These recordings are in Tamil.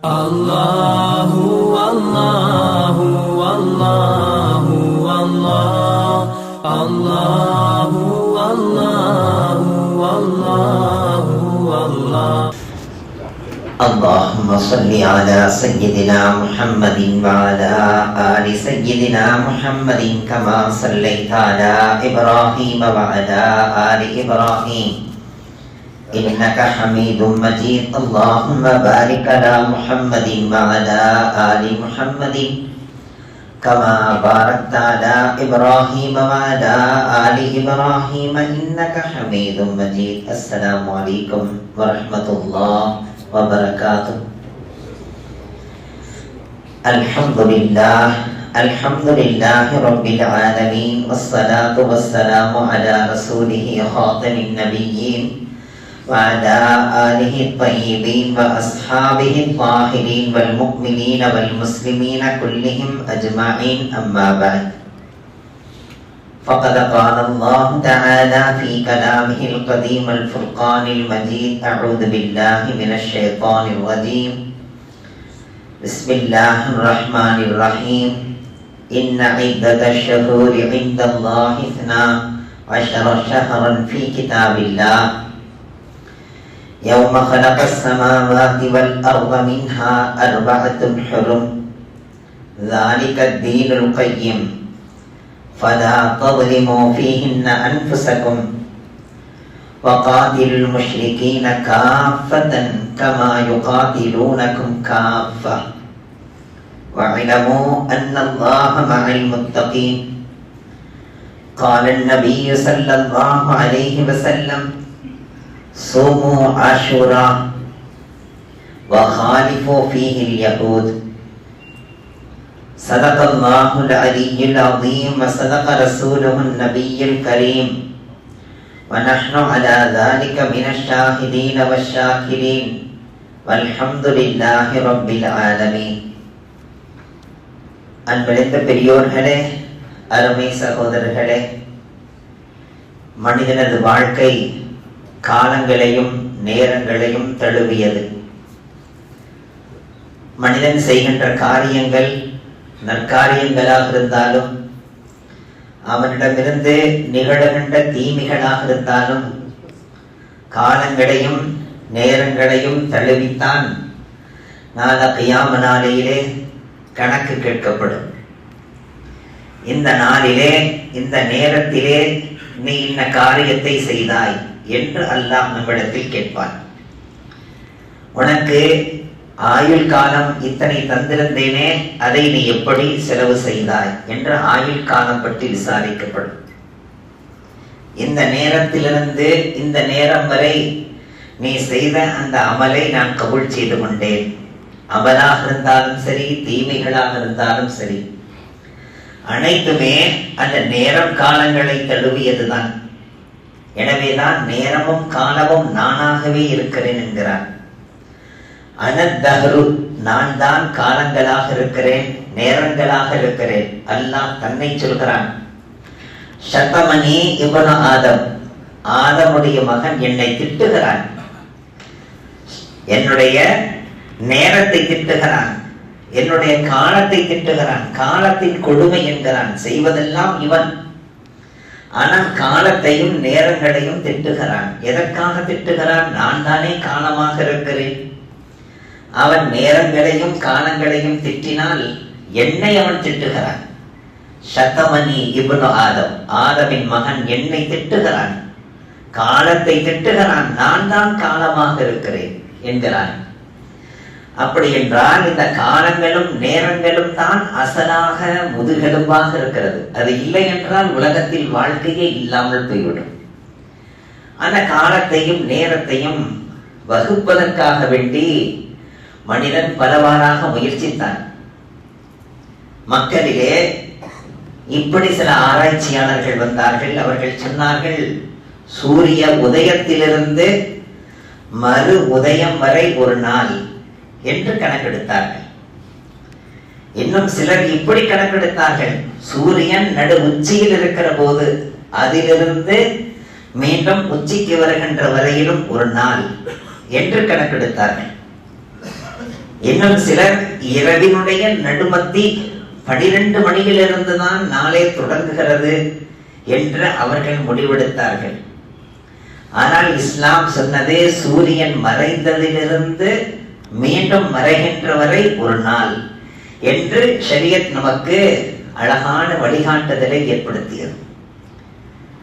Allahu Allahu Allahu Allah Allahu Allahu Allahu Allah Allahumma salli ala sayyidina Muhammadin wa ala ali sayyidina Muhammadin kama sallaita ala Ibrahim wa ala ali Ibrahim innaka Hamidum Majid. Allahumma barik ala Muhammadin wa ala ali Muhammadin kama barakta ala Ibrahim wa ala ali Ibrahim innaka Hamidum Majid. Assalamu alaikum warahmatullahi wabarakatuh. Alhamdulillahi rabbil alamin, wassalatu wassalamu ala rasulih khatamin nabiyyin wa ala alihi tayyibin wa ashabihi tahirin wal mu'minin wal muslimin kullihim ajma'in, amma ba'd. فقد قال الله تعالى في كلامه القديم الفرقان المجيد: أعوذ بالله من الشيطان الرجيم. بسم الله الرحمن الرحيم. إن عدة الشهور عند الله 12 شهرا في كتاب الله يوم خلق السماوات والأرض منها 4 حرم ذلك الدين القيم فلا تظلموا فيهن أنفسكم وقاتلوا المشركين كافة كما يقاتلونكم كافة واعلموا أن الله مع المتقين. قال النبي صلى الله عليه وسلم: صوموا عاشوراء وخالفوا فيه اليهود. صدق الله العلي العظيم وصدق رسوله النبي الكريم ونحن على ذلك من الشاهدين والشاكرين والحمد لله رب العالمين. அன்பிழைந்த பெரியோர்களே, அருமை சகோதரர்களே, மனிதனது வாழ்க்கை காலங்களையும் நேரங்களையும் தழுவியது. மனிதன் செய்கின்ற காரியங்கள் நற்காரியங்களாக இருந்தாலும், அவனிடமிருந்து நிகழ்கின்ற தீமைகளாக இருந்தாலும், காலங்களையும் நேரங்களையும் தழுவித்தான் நாளை கியாம நாளையிலே கணக்கு கேட்கப்படும். இந்த நாளிலே, இந்த நேரத்திலே நீ இன்ன காரியத்தை செய்தாய் என்று அல்லாஹ் நம்மிடத்தில் கேட்பான். உனக்கு ஆயுள் காலம் இத்தனை தந்திருந்தேனே, அதை நீ எப்படி செலவு செய்தாய் என்று ஆயுள் காலம் பற்றி விசாரிக்கப்படும். இந்த நேரத்திலிருந்து இந்த நேரம் வரை நீ செய்த அந்த அமலை நான் கபூல் செய்து கொண்டேன். அமலாக இருந்தாலும் சரி, தீமைகளாக இருந்தாலும் சரி, அனைத்துமே அந்த நேரம் காலங்களை தழுவியதுதான். எனவேதான் நேரமும் காலமும் நானாகவே இருக்கிறேன் என்கிறார். அனத்தஹரு, நான் தான் காலங்களாக இருக்கிறேன், நேரங்களாக இருக்கிறேன். அல்லாஹ் தன்னை சொல்கிறான். ஷதமனி இப்னு ஆதம், ஆதமுடைய மகன் என்னை திட்டுகிறான், என்னுடைய நேரத்தை திட்டுகிறான், என்னுடைய காலத்தை திட்டுகிறான். காலத்தின் கொடுமை என்கிறான். செய்வதெல்லாம் இவன், ஆனால் காலத்தையும் நேரங்களையும் திட்டுகிறான். எதற்காக திட்டுகிறான்? நான் தானே காலமாக இருக்கிறேன். அவன் நேரங்களையும் காலங்களையும் திட்டினால் என்னை அவன் திட்டுகிறான். ஷதமனி இப்னு ஆதம், ஆதமின் மகன் என்னை திட்டுகிறான், காலத்தை திட்டுகிறான். நான் தான் காலமாக இருக்கிறேன் என்கிறான். அப்படி என்றால் இந்த காலங்களும் நேரங்களும் தான் அசலாக முதுகெலும்பாக இருக்கிறது. அது இல்லை என்றால் உலகத்தில் வாழ்க்கையே இல்லாமல் போய்விடும். அந்த காலத்தையும் நேரத்தையும் வகுப்பதற்காக வேண்டி மனிதன் பலவாறாக முயற்சித்தான். மக்களிலே இப்படி சில ஆராய்ச்சியாளர்கள் வந்தார்கள். அவர்கள் சொன்னார்கள், சூரிய உதயத்திலிருந்து மறு உதயம் வரை ஒரு நாள் என்று கணக்கெடுத்தார்கள். இன்னும் சிலர் இப்படி கணக்கெடுத்தார்கள், சூரியன் நடு உச்சியில் இருக்கிற போது அதிலிருந்து மீண்டும் உச்சிக்கு வருகின்ற வரையிலும் ஒரு நாள் என்று கணக்கெடுத்தார்கள். இன்னும் சிலர் இரவினுடைய நடுமத்தி 12 மணியிலிருந்து தான் நாளே தொடங்குகிறது என்று அவர்கள் முடிவெடுத்தார்கள். ஆனால் இஸ்லாம் சொன்னது சூரியன் மறைந்ததிலிருந்து மீண்டும் மறைகின்ற வரை ஒரு நாள் என்று ஷரியத் நமக்கு அழகான வழிகாட்டுதலை ஏற்படுத்தியது.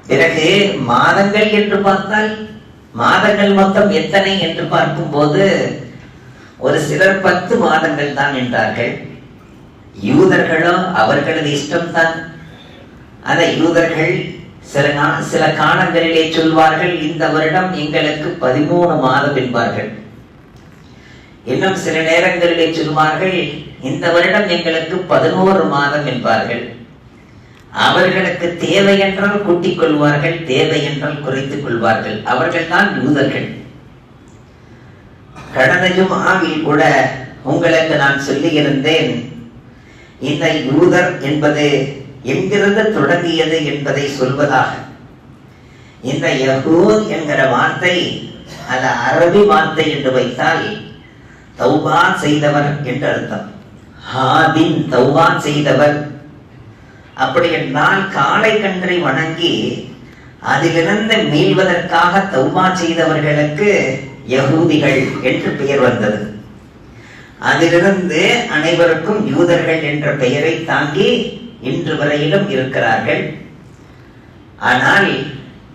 பிறகு மாதங்கள் என்று பார்த்தால் மாதங்கள் மொத்தம் எத்தனை என்று பார்க்கும் போது ஒரு சிலர் 10 மாதங்கள் தான் என்றார்கள். யூதர்களோ அவர்களது இஷ்டம்தான். அந்த யூதர்கள் சில காலங்களிலே சொல்வார்கள், இந்த வருடம் எங்களுக்கு 13 மாதம் என்பார்கள். இன்னும் சில நேரங்களிலே சொல்வார்கள், இந்த வருடம் எங்களுக்கு 11 மாதம் என்பார்கள். அவர்களுக்கு தேவை என்றால் கூட்டிக் கொள்வார்கள், தேவை என்றால் குறைத்துக் கொள்வார்கள். அவர்கள் தான் யூதர்கள். கடந்த ஜும்ஆவில் கூட உங்களுக்கு நான் சொல்லி இருந்தேன், இந்த யூதர் என்பது எங்கிருந்து தொடங்கியது என்பதை சொல்வதாக. இந்த யஹூத் என்கிற வார்த்தை அது அரபி வார்த்தை என்று வைத்தால் தௌபா செய்தவர் என்று அர்த்தம். ஹாதின் தௌபா செய்தவர். அப்படி என்றால் காளை கன்றை வணங்கி அதிலிருந்து மீள்வதற்காக தௌபா செய்தவர்களுக்கு யகூதிகள் என்று பெயர் வந்தது. அதிலிருந்து அனைவருக்கும் யூதர்கள் என்ற பெயரை தாங்கி இன்று வரையிலும் இருக்கிறார்கள். ஆனால்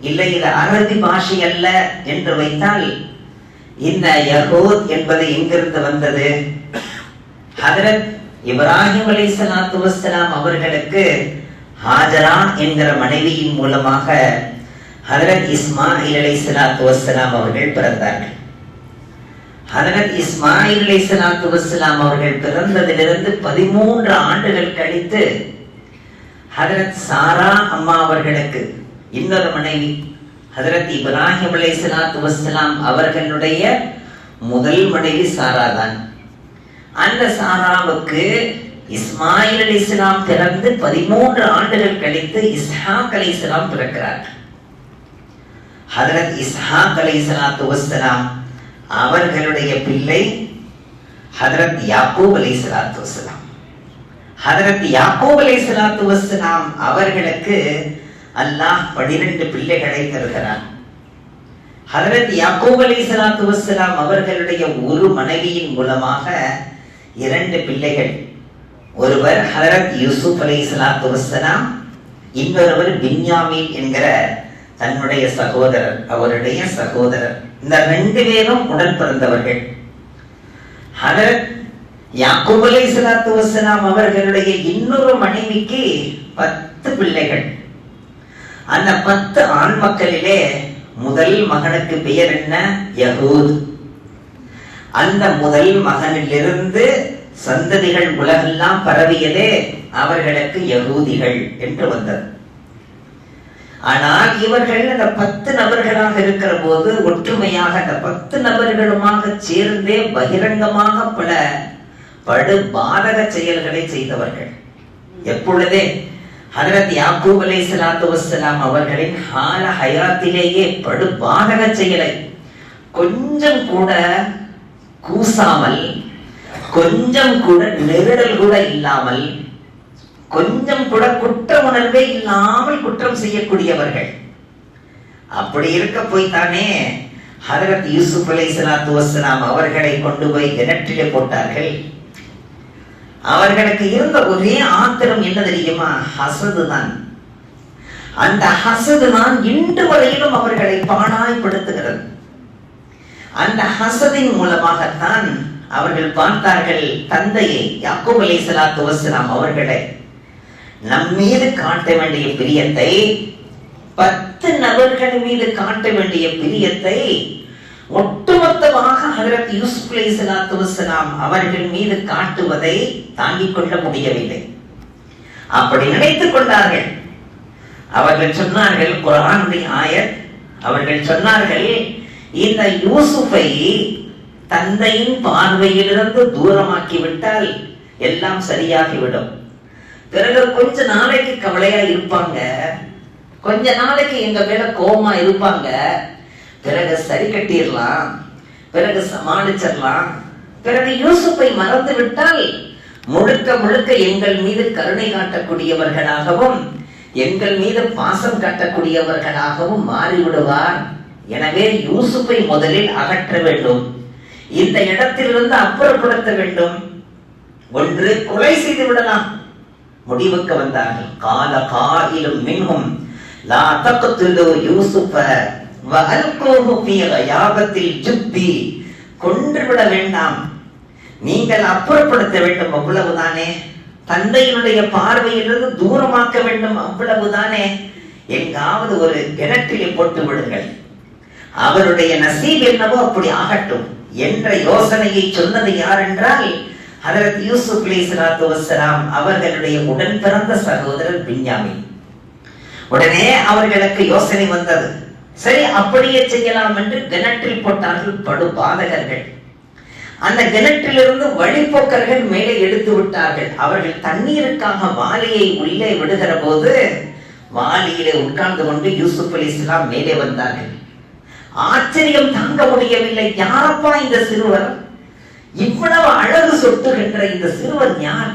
இல்லை, இது அரபி பாஷை அல்ல என்று வைத்தால் இந்த யஹூத் என்பது எங்கிருந்து வந்தது? ஹஜ்ரத் இப்ராஹிம் அலைஹிஸ்ஸலாத்து வஸ்ஸலாம் அவர்களுக்கு ஹாஜரா என்கிற மனைவியின் மூலமாக ஹஜ்ரத் இஸ்மாயில் அலைஹிஸ்ஸலாத்து வஸ்ஸலாம் அவர்கள் பிறந்தார்கள். ஹஜ்ரத் இஸ்மாயில் அலைஹிஸ்ஸலாத்து வஸ்ஸலாம் அவர்கள் பிறந்ததிலிருந்து 13 ஆண்டுகள் கழித்து ஹஜ்ரத் சாரா அம்மா அவர்களுக்கு இன்னொரு மனைவி ஹஜ்ரத் இப்ராஹிம் அலைஹிஸ்ஸலாத்து வஸ்ஸலாம் அவர்களுடைய முதல் மனைவி சாரா தான். அந்த சாராவுக்கு இஸ்மாயில் அலைஹிஸ்ஸலாம் பிறந்து 13 ஆண்டுகள் கழித்து இஸ்ஹாக் அலைஹிஸ்ஸலாம் பிறக்கிறார். ஹஜ்ரத் இஸ்ஹாக் அலைஹிஸ்ஸலாத்து வஸ்ஸலாம் அவர்களுடைய பிள்ளை ஹஜ்ரத் யாக்கூப் அலைஹிஸ்ஸலாத்து வஸ்ஸலாம். ஹஜ்ரத் யாக்கூப் அலைஹிஸ்ஸலாத்து வஸ்ஸலாம் அவர்களுக்கு அல்லாஹ் 12 பிள்ளைகளை தருகிறார். ஹஜ்ரத் யாக்கூப் அலைஹிஸ்ஸலாத்து வஸ்ஸலாம் அவர்களுடைய ஒரு மனைவியின் மூலமாக 2 பிள்ளைகள். ஒருவர் ஹஜ்ரத் யூசுப் அலைஹிஸ்ஸலாத்து வஸ்ஸலாம், இன்னொருவர் பின்யாமீன் என்கிற தன்னுடைய சகோதரர், அவருடைய சகோதரர். இந்த 2 பேரும் உடன் பிறந்தவர்கள். ஹஜ்ரத் யாக்கூப் அலைஹிஸ்ஸலாத்து வஸ்ஸலாம் அவர்களுடைய இன்னொரு மனைவிக்கு 10 பிள்ளைகள். அந்த 10 ஆண் மக்களிலே முதல் மகனுக்கு பெயர் என்ன? யஹூத். அந்த முதல் மகனிலிருந்து சந்ததிகள் உலகெல்லாம் பரவியதே அவர்களுக்கு யகூதிகள் என்று வந்தது. ஆனால் இவர்கள் அந்த 10 நபர்களாக இருக்கிற போது ஒற்றுமையாக அந்த 10 நபர்களுமாக சேர்ந்தே பகிரங்கமாக பல படு பாதக செயல்களை செய்தவர்கள். எப்பொழுதே ஹஜ்ரத் யாக்கூப் அலைஹிஸ்ஸலாத்து வஸ்ஸலாம் அவர்களின் ஹால ஹயாத்திலேயே படு பாதக செயலை கொஞ்சம் கூட கூசாமல், கொஞ்சம் கூட நெருடல் கூட இல்லாமல், கொஞ்சம் கூட குற்ற உணர்வே இல்லாமல் குற்றம் செய்யக்கூடியவர்கள். அப்படி இருக்க போய்த்தானே ஹஜ்ரத் யூசுப் அலைஹிஸ்ஸலாத்து வஸ்ஸலாம் அவர்களை கொண்டு போய் கிணற்றிலே போட்டார்கள். அவர்களுக்கு இருந்த ஒரே ஆத்திரம் என்ன தெரியுமா? ஹசது தான். அந்த ஹசது தான் இன்று வரையிலும் அவர்களை பாடாய்படுத்துகிறது. அந்த ஹசதின் மூலமாகத்தான் அவர்கள் பார்த்தார்கள், தந்தையை யாக்கூப் அலைஹிஸ்ஸலாத்து வஸ்ஸலாம் அவர்களை நம் மீது காட்ட வேண்டிய பிரியத்தை, 10 நபர்கள் மீது காட்ட வேண்டிய பிரியத்தை ஒட்டுமொத்தமாக ஹஜ்ரத் யூசுப் அலைஹிஸ்ஸலாத்து வஸ்ஸலாம் அவர்கள் மீது காட்டுவதை தாங்கிக் கொள்ள முடியவில்லை. அப்படி நினைத்துக் கொண்டார்கள். அவர்கள் சொன்னார்கள், குர்ஆனுடைய ஆயத், அவர்கள் சொன்னார்கள், இந்த யூசுஃபை தந்தையின் பார்வையிலிருந்து தூரமாக்கிவிட்டால் எல்லாம் சரியாகிவிடும். பிறகு கொஞ்ச நாளைக்கு கவலையா இருப்பாங்க, கொஞ்ச நாளைக்கு எங்க மேல கோபமா இருப்பாங்க, பிறகு சரி கட்டிடலாம், பிறகு சமாளிச்சிடலாம், பிறகு யூசுப்பை மறந்து விட்டால் முழுக்க முழுக்க எங்கள் மீது கருணை காட்டக்கூடியவர்களாகவும் எங்கள் மீது பாசம் காட்டக்கூடியவர்களாகவும் மாறிவிடுவார். எனவே யூசுப்பை முதலில் அகற்ற வேண்டும், இந்த இடத்திலிருந்து அப்புறப்படுத்த வேண்டும், ஒன்று கொலை செய்து விடலாம். முடிவுக்கு வந்தார்கள். கால காயிலும் மின்ஹும் லா தக்துலு யூசுஃப வஅல்கூஹு ஃபீ கயாபத்தில் ஜுப்பி, கொன்றுவிட வேண்டாம், நீங்கள் அப்புறப்படுத்த வேண்டும், அவ்வளவுதானே. தந்தையினுடைய பார்வையிலிருந்து தூரமாக்க வேண்டும், அவ்வளவுதானே. எங்காவது ஒரு கிணற்றிலே போட்டு விடுங்கள், அவருடைய நசீப் என்னவோ அப்படி ஆகட்டும் என்ற யோசனையை சொன்னது யார் என்றால் ஹஜ்ரத் யூசுப் அலைஹிஸ்ஸலாத்து வஸ்ஸலாம் அவர்களுடைய உடன் பிறந்த சகோதரர் பின்யாமின். உடனே அவர்களுக்கு யோசனை வந்தது. சரி, அப்படியே செய்யலாம் என்று கிணற்றில் போட்டார்கள் படு பாதகர்கள். அந்த கிணற்றிலிருந்து வழிபோக்கர்கள் மேலே எடுத்து விட்டார்கள். அவர்கள் தண்ணீருக்காக வாளியை உள்ளே விடுகிற போது வாளியிலே உட்கார்ந்து கொண்டு யூசுப் அலைஹிஸ்ஸலாம் மேலே வந்தார்கள். ஆச்சரியம் தாங்க முடியவில்லை. யாரப்பா இந்த சிறுவர், இவ்வளவு அழகு சொட்டுகின்ற இந்த சிறுவர் யார்?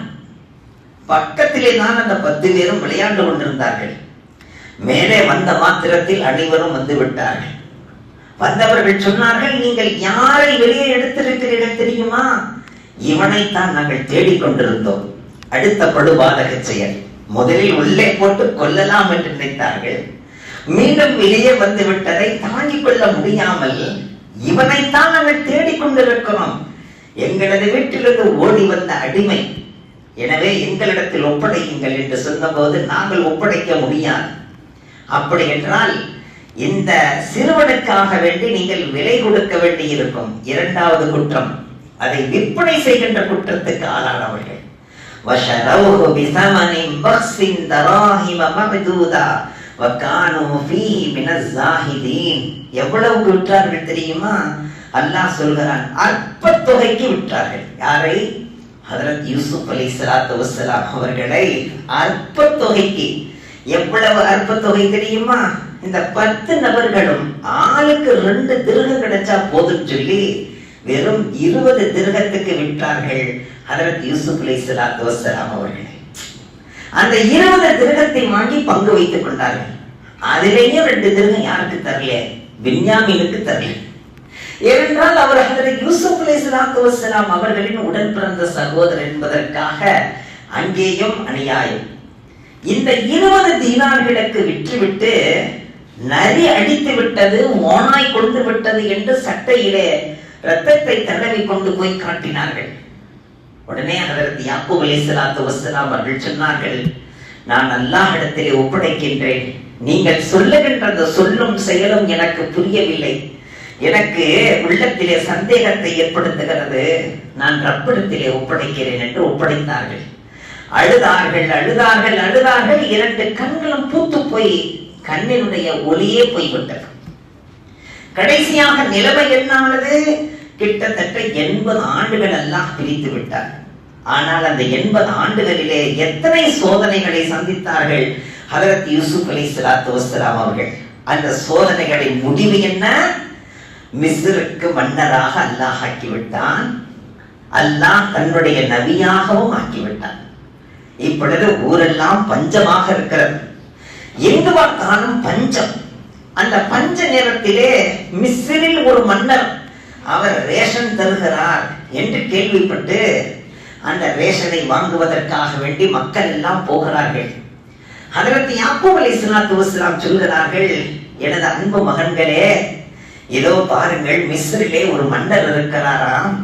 பக்கத்திலே தான் அந்த 10 பேரும் விளையாண்டு கொண்டிருந்தார்கள். மேலே வந்த மாத்திரத்தில் அனைவரும் வந்து விட்டார்கள். வந்தவர்கள் சொன்னார்கள், நீங்கள் யாரை வெளியே எடுத்திருக்கிறீர்கள் தெரியுமா? இவனைத்தான் நாங்கள் தேடிக்கொண்டிருந்தோம். அடுத்த படுபாதக செயல். முதலில் உள்ளே போட்டு கொல்லலாம் என்று நினைத்தார்கள். மீண்டும் வெளியே வந்து விட்டதை தாங்கிக் கொள்ள முடியாமல், இவனைத்தான் நாங்கள் தேடிக்கொண்டிருக்கிறோம், எங்களது வீட்டிலிருந்து ஓடி வந்த அடிமை, எனவே எங்களிடத்தில் ஒப்படையுங்கள் என்று சொன்னபோது நாங்கள் ஒப்படைக்க முடியாது. அப்படி என்றால் இந்த சிறுவனுக்காக வேண்டி நீங்கள் விலை கொடுக்க வேண்டி இருக்கும். இரண்டாவது குற்றம், அதை விற்பனை செய்கின்ற குற்றத்துக்கு ஆளானவர்கள். வஷரவுஹு பிஸமனின் பக்ஸின் தராஹிம மஅதூதா வகானூ ஃபீஹி மினஸ் ஸாஹிதீன். எவ்வளவுக்கு விற்றார்கள் தெரியுமா? அல்லாஹ் சொல்கிறான், அற்ப தொகைக்கு விற்றார்கள். யாரை? ஹஜ்ரத் யூசுப் அலைஹிஸ்ஸலாத்து வஸ்ஸலாம் அவர்களை அற்ப தொகைக்கு. எவ்வளவு அற்ப தொகை தெரியுமா? இந்த 10 நபர்களும் ஆளுக்கு 2 திர்ஹம் கிடைச்சா போதும் சொல்லி வெறும் 20 திர்ஹத்துக்கு விற்றார்கள் ஹஜ்ரத் யூசுப் அலைஹிஸ்ஸலாத்து வஸ்ஸலாம் அவர்களை. அந்த 20 திர்ஹத்தை வாங்கி பங்கு வைத்துக் கொண்டார்கள். அதிலேயும் 2 திர்ஹம் யாருக்கு தரல? பின்யாமீனுக்கு தரல. ஏனென்றால் அவர் ஹஜ்ரத் யூசுப் அலைஹிஸ்ஸலாத்து வஸ்ஸலாம் அவர்களின் உடன் பிறந்த சகோதரர் என்பதற்காக அங்கேயும் அநியாயம். இந்த 20 தீனார்களுக்கு விற்றுவிட்டு நரி அடித்து விட்டது, ஓனாய் கொண்டு விட்டது என்று சட்டையிலே ரத்தத்தை தடவி கொண்டு போய் காட்டினார்கள். உடனே ஹஜ்ரத் யாக்கூப் அலைஹிஸ்ஸலாத்து வஸ்ஸலாம் அவர்கள் சொன்னார்கள், நான் அல்லாஹ் இடத்திலே ஒப்படைக்கின்றேன், நீங்கள் சொல்லுகின்ற அந்த சொல்லும் செயலும் எனக்கு புரியவில்லை, எனக்கு உள்ளத்திலே சந்தேகத்தை ஏற்படுத்துகிறது, நான் ரப்பிடத்திலே ஒப்படைக்கிறேன் என்று ஒப்படைத்தார்கள். அழுதார்கள் அழுதார்கள் அழுதார்கள். 2 கண்களும் பூத்து போய் கண்ணினுடைய ஒளியே போய்விட்டது. கடைசியாக நிலைமை என்னானது? கிட்டத்தட்ட 80 ஆண்டுகள் எல்லாம் பிரித்து விட்டார். ஆனால் அந்த 80 ஆண்டுகளிலே எத்தனை சோதனைகளை சந்தித்தார்கள் ஹஜ்ரத் யூசுப் அலைஹிஸ்ஸலாத்து வஸ்ஸலாம் அவர்கள். அந்த சோதனைகளின் முடிவு என்ன? மிஸ்ருக்கு மன்னராக அல்லாஹ் ஆக்கிவிட்டான். அல்லாஹ் தன்னுடைய நபியாகவும் ஆக்கிவிட்டான். இப்பொழுது ஊரெல்லாம் பஞ்சமாக இருக்கிறது. எங்கு பார்த்தாலும் பஞ்சம். அந்த பஞ்ச நேரத்திலே மிஸ்ரில் ஒரு மன்னர் அவர் ரேஷன் தருகிறார் என்று கேள்விப்பட்டு அந்த ரேஷனை வாங்குவதற்காக வேண்டி மக்கள் எல்லாம் போகிறார்கள். ஹஜ்ரத் யாக்கூப் அலைஹிஸ்ஸலாத்து வஸ்ஸலாம் சொல்கிறார்கள், எனது அன்பு மகன்களே, இதோ பாருங்கள், மிஸ்ரிலே ஒரு மன்னர் இருக்கிறாராம்.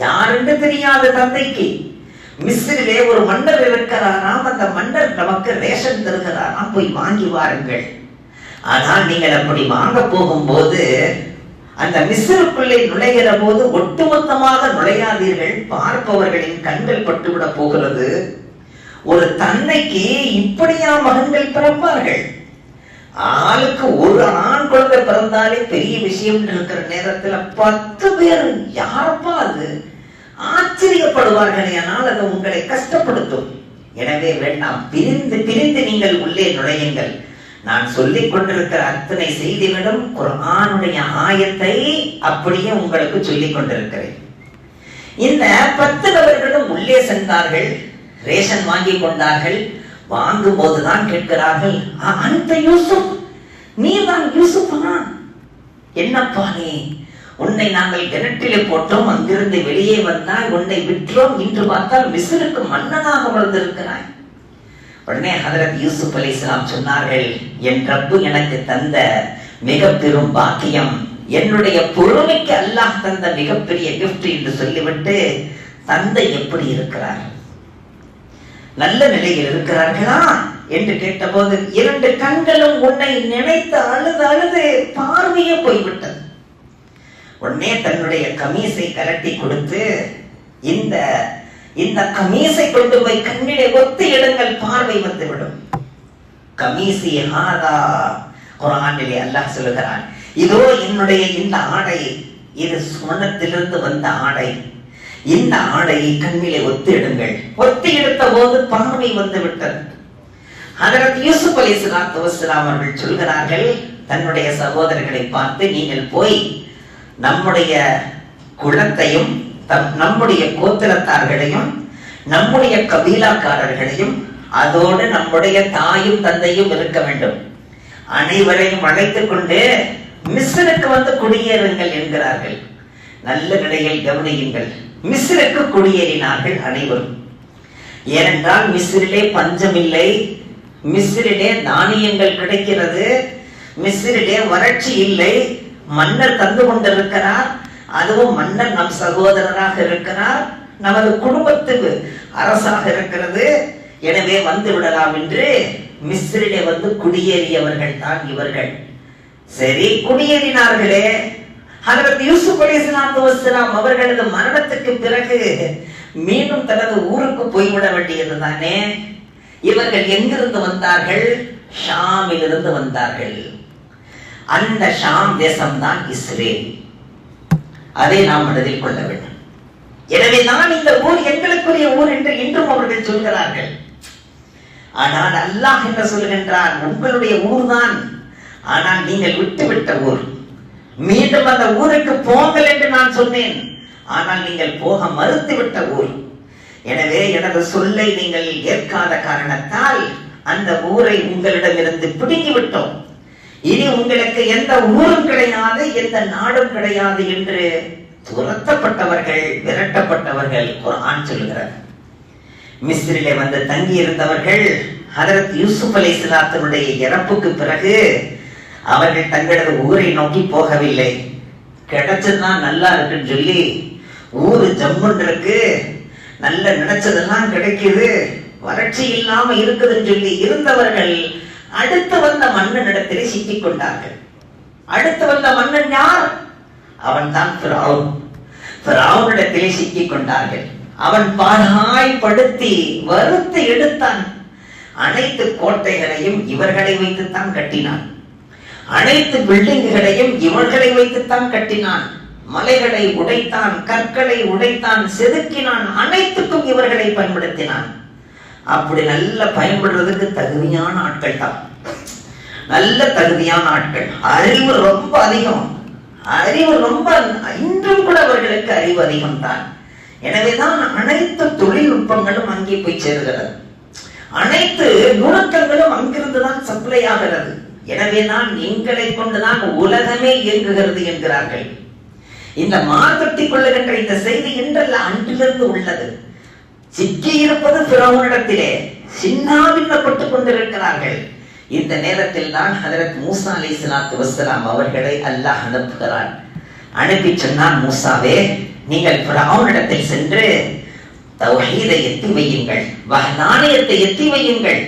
யாருன்னு தெரியாத தந்தைக்கு மிஸ்ரிலே ஒரு மன்னர் இருக்கிறாராம். அந்த மன்னர் நமக்கு ரேஷன் தருகிறாராம், போய் வாங்கி வாருங்கள். ஆனால் நீங்கள் அப்படி வாங்க போகும்போது அந்த மிஸ்ருக்குள்ளே நுழைகிற போது ஒட்டுமொத்தமாக நுழையாதீர்கள், பார்ப்பவர்களின் கண்கள் பட்டுவிட போகிறது. ஒரு தந்தைக்கு இப்படியா மகன்கள் பிறப்பார்கள்? ஆளுக்கு ஒரு ஆண் குழந்தை பிறந்தாலே பெரிய விஷயம் இருக்கிற நேரத்தில் 10 பேர் யாரப்பா அது? ஆச்சரியப்படுவார்கள். ஆனால் அது உங்களை கஷ்டப்படுத்தும். எனவே வேண்டாம், பிரிந்து பிரிந்து நீங்கள் உள்ளே நுழையுங்கள். நான் சொல்லிக் கொண்டிருக்கிற அத்தனை செய்திகளும் குர்ஆனுடைய ஆயத்தை அப்படியே உங்களுக்கு சொல்லிக் கொண்டிருக்கிறேன். இந்த 10 நபர்களும் உள்ளே சென்றார்கள், ரேஷன் வாங்கி கொண்டார்கள். வாங்கும் போதுதான் கேட்கிறார்கள், அந்த யூசுப், நீதான் யூசுப்பா? என்னப்பா நீ? உன்னை நாங்கள் கிணற்றிலே போட்டோம், அங்கிருந்து வெளியே வந்தாய், உன்னை விற்றோம், இன்று பார்த்தால் மிஸ்ருக்கு மன்னனாக வளர்ந்திருக்கிறாய். உடனே ஹதரத் யூசுப் அலைஹிஸ்ஸலாம் சொன்னார்கள், என் ரப்பு எனக்கு தந்த மிக பெரும் பாக்கியம், என்னுடைய பொறுமைக்கு அல்லாஹ் தந்த மிகப்பெரிய கிஃப்ட் என்று சொல்லிவிட்டு, தந்தை எப்படி இருக்கிறார், நல்ல நிலையில் இருக்கிறார்களா என்று கேட்டபோது 2 கண்களும் உன்னை நினைத்து அழுது அழுது பார்வையே போய்விட்டது. உடனே தன்னுடைய கமீசை கலட்டி கொடுத்து, இந்த கமீசை கொண்டு போய் கண்ணிலே ஒத்து இடங்கள், பார்வை வந்துவிடும். கமீசி ஹாதா, குர்ஆனிலே அல்லாஹ் சொல்லுகிறான், இதோ என்னுடைய இந்த ஆடை, இது சுவனத்திலிருந்து வந்த ஆடை, இந்த ஆடையை கண்ணிலே ஒத்து எடுங்கள். ஒத்தி எடுத்த போது பார்வை வந்து விட்டது. ஹதரத் யூசுப் அலைஹிஸ்ஸலாத்து வஸ்ஸலாம் அவர்கள் சொல்கிறார்கள் தன்னுடைய சகோதரர்களை பார்த்து, நீங்கள் போய் நம்முடைய குலத்தையும் நம்முடைய கோத்திரத்தார்களையும் நம்முடைய கபீலாக்காரர்களையும் அதோடு நம்முடைய தாயும் தந்தையும் இருக்க வேண்டும், அனைவரையும் அழைத்துக் கொண்டு மிஸ்ருக்கு வந்து குடியேறுங்கள் என்கிறார்கள். நல்ல நிலையில் கவனியுங்கள், மிஸ்ருக்கு குடியேறினார்கள் அனைவரும். ஏனென்றால் மிஸ்ரிலே பஞ்சம் இல்லை, மிஸ்ரிலே தானியங்கள் கிடைக்கிறது, மிஸ்ரிலே வறட்சி இல்லை, மன்னர் தந்து கொண்டிருக்கிறார், அதுவும் மன்னர் நம் சகோதரராக இருக்கிறார், நமது குடும்பத்துக்கு அரசாக இருக்கிறது, எனவே வந்து விடலாம் என்று மிஸ்ரிலே வந்து குடியேறியவர்கள் தான் இவர்கள். சரி, குடியேறினார்களே. ஹதரத் யூசுப் அலைஹிஸ்ஸலாத்து வஸ்ஸலாம் அவர்களது மரணத்துக்கு பிறகு மீண்டும் தனது ஊருக்கு போய்விட வேண்டியது தானே. இவர்கள் எங்கிருந்து வந்தார்கள்? ஷாமிலிருந்து வந்தார்கள். அந்த ஷாம் தேசம் தான் இஸ்ரேல். அதை நாம் மனதில் கொள்ள வேண்டும். எனவே தான் இந்த ஊர் எங்களுக்குரிய ஊர் என்று இன்றும் அவர்கள் சொல்கிறார்கள். ஆனால் அல்லாஹ் என்ன சொல்கின்றார்? உங்களுடைய ஊர்தான், ஆனால் நீங்கள் விட்டுவிட்ட ஊர். மீண்டும் அந்த ஊருக்கு போங்கள் என்று நான் சொன்னேன், ஆனால் நீங்கள் போக மறுத்துவிட்ட ஊர். எனவே எனது சொல்லை நீங்கள் ஏற்காத காரணத்தால் அந்த ஊரை உங்களிடமிருந்து பிடுங்கி விட்டோம். இனி உங்களுக்கு எந்த ஊரும் கிடையாது, எந்த நாடும் கிடையாது என்று துரத்தப்பட்டவர்கள், விரட்டப்பட்டவர்கள் குர்ஆன் சொல்கிறார். மிஸ்ரிலே வந்து தங்கி இருந்தவர்கள் ஹதரத் யூசுப் அலைஹிஸ்ஸலாத்துடைய இறப்புக்கு பிறகு அவர்கள் தங்களது ஊரை நோக்கி போகவில்லை. கிடைச்சதுதான் நல்லா இருக்குன்னு சொல்லி, ஊரு ஜம்முன் இருக்கு, நல்ல நினைச்சதெல்லாம் கிடைக்குது, வறட்சி இல்லாம இருக்குதுன்னு சொல்லி இருந்தவர்கள் அடுத்து வந்த மன்னனிடத்திலே சிக்கிக் கொண்டார்கள். அடுத்து வந்த மன்னன் யார்? அவன் தான் ஃபிரௌன். ஃபிரௌனிடத்திலே சிக்கிக் கொண்டார்கள். அவன் பாடாய்படுத்தி வறுத்து எடுத்தான். அனைத்து கோட்டைகளையும் இவர்களை வைத்துத்தான் கட்டினான். அனைத்து பில்டிங்குகளையும் இவர்களை வைத்துத்தான் கட்டினான். மலைகளை உடைத்தான், கற்களை உடைத்தான், செதுக்கினான். அனைத்துக்கும் இவர்களை பயன்படுத்தினான். அப்படி நல்ல பயன்படுறதுக்கு தகுதியான ஆட்கள் தான், நல்ல தகுதியான ஆட்கள். அறிவு ரொம்ப அதிகம், அறிவு ரொம்ப, இன்றும் கூட அவர்களுக்கு அறிவு அதிகம் தான். எனவேதான் அனைத்து தொழில்நுட்பங்களும் அங்கே போய் சேருகிறது, அனைத்து நுணுக்கங்களும் அங்கிருந்துதான் சப்ளை ஆகிறது. எனவேதான் எங்களை கொண்டுதான் உலகமே இயங்குகிறது என்கிறார்கள். இந்த மார்க்கெட்டிக் கொள்ளுகின்ற இந்த செய்தி இன்றல்ல, அன்றிலிருந்து உள்ளது. சிக்கி இருப்பது ஃபிரௌனிடத்திலே, சின்னாபின்னப்பட்டுக் கொண்டிருக்கிறார்கள். இந்த நேரத்தில் தான் ஹதரத் மூசா அலைஹிஸ்ஸலாத்து வஸ்ஸலாம் அவர்களை அல்லாஹ் அனுப்புகிறான். அனுப்பி சொன்னான், மூசாவே, நீங்கள் ஃபிரௌனிடத்தில் சென்று தௌஹீதை எத்தி வையுங்கள், நாணயத்தை எத்தி வையுங்கள்.